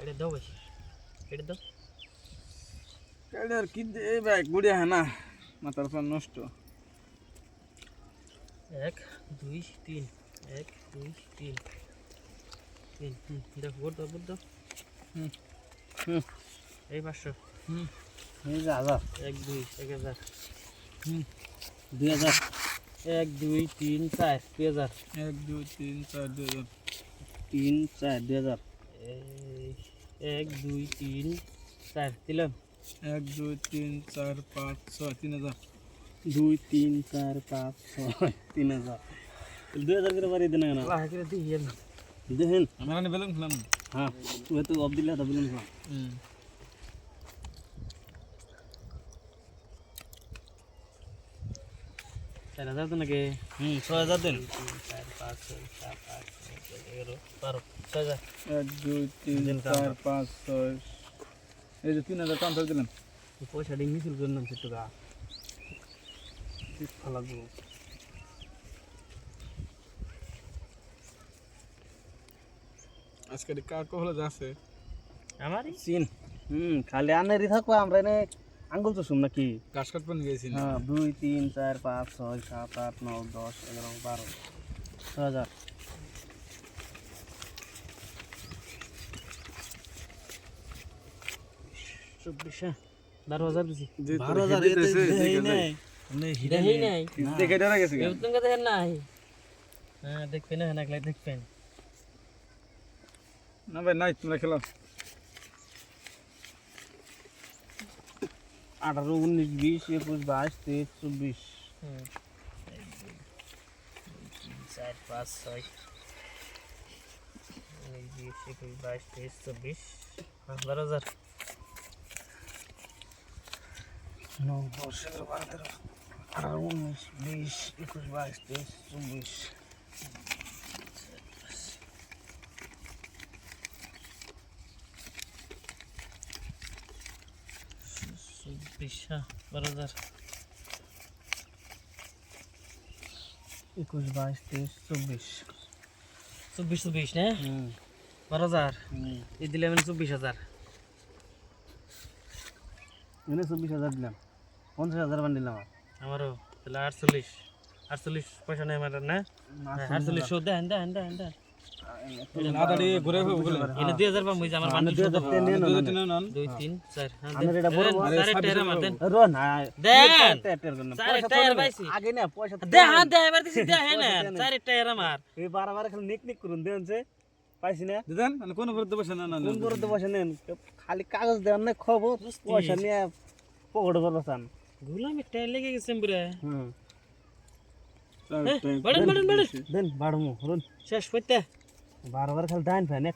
এটা দাও বেশি এটা দাও কাইডার কি দে ভাই গুড়িয়া হ্যাঁ না মাথার পর নষ্ট 1 2 3 1 2 3 3 দেখো বোর্ড দাও হুম এই 500 এই যা যা 1 2 1000 2000 1 2 3 4 2000 1 2 3 4 2000 3 4 2000 1 2 3 4 দিলাম 1 2 3 4 5 6 3000 2 3 4 5 6 3000 2000 করে বাড়ি দেনা না আল্লাহ করে দিয়েন দেখেন আমরা নে বেলুন খেলাম হ্যাঁ তুই তো অব দিলে তো বলুন না চার হাজার তো নাকি 6000 দেন 4 5 6 7 8 9 10 11 12 6000 1 2 3 4 5 6 এই যে 3000 ট্রান্সফার দিলাম পয়সা ডিং মিছিল করলাম সে টাকা ভালো লাগবো আজকে কার কহলে যাচ্ছে আমারই সিন খালি আনেরই থাকো আমরা এনে আঙ্গুল তো শুন নাকি ঘাস কাটপন গেছি না হ্যাঁ 2 3 4 5 6 7 8 9 10 11 12 6000 24 12,000 দিছি 12000 এতে দেই নাই মানে হিরে দেখেই নাই দেখে ডরা গেছে কেউ তুমি দেখেন নাই হ্যাঁ দেখবেন না নাকলাই দেখবেন না ভাই নাই তোমরা খেলো 18 19 20 21 22 23 24 4 5 6 20 21 22 23 24 12,000 9 10 11 12 19 20 21 22 23 24 12,000 21 22 23 24 না 12,000 এই দিলে আমি 24,000 এনে 24000 দিলাম 50000 বান দিলাম আমারও তাহলে 48 পয়সা নেই আমার না 48 শো দেন আদাড়ি ঘুরে ঘুরে এনে 2000 পাম হইছে আমার বান্ডিল 2000 নিয়ে নাও 2 3 4 হ্যাঁ আমার এটা বড় বড় চার টায়ার মার দেন রো না দেন টায়ার করনা চার টায়ার পাইছি আগে না পয়সা দে হ্যাঁ দে এবার দিছি দে হ্যাঁ না চার টায়ার আমার এই বারবার খালি নিক করুন দেন যে পাইছি না দিদান মানে কোন বরদ বসে না না কোন বরদ বসে নেন খালি কাগজ দেন না খবর পয়সা নিয়ে পকেটে বলছান গুলামি টায়ার লেগে গেছে পুরা হুম বাড়েন দেন বাড়মু রুন শেষ করতে বারবার খালি ডাইন ফ্যান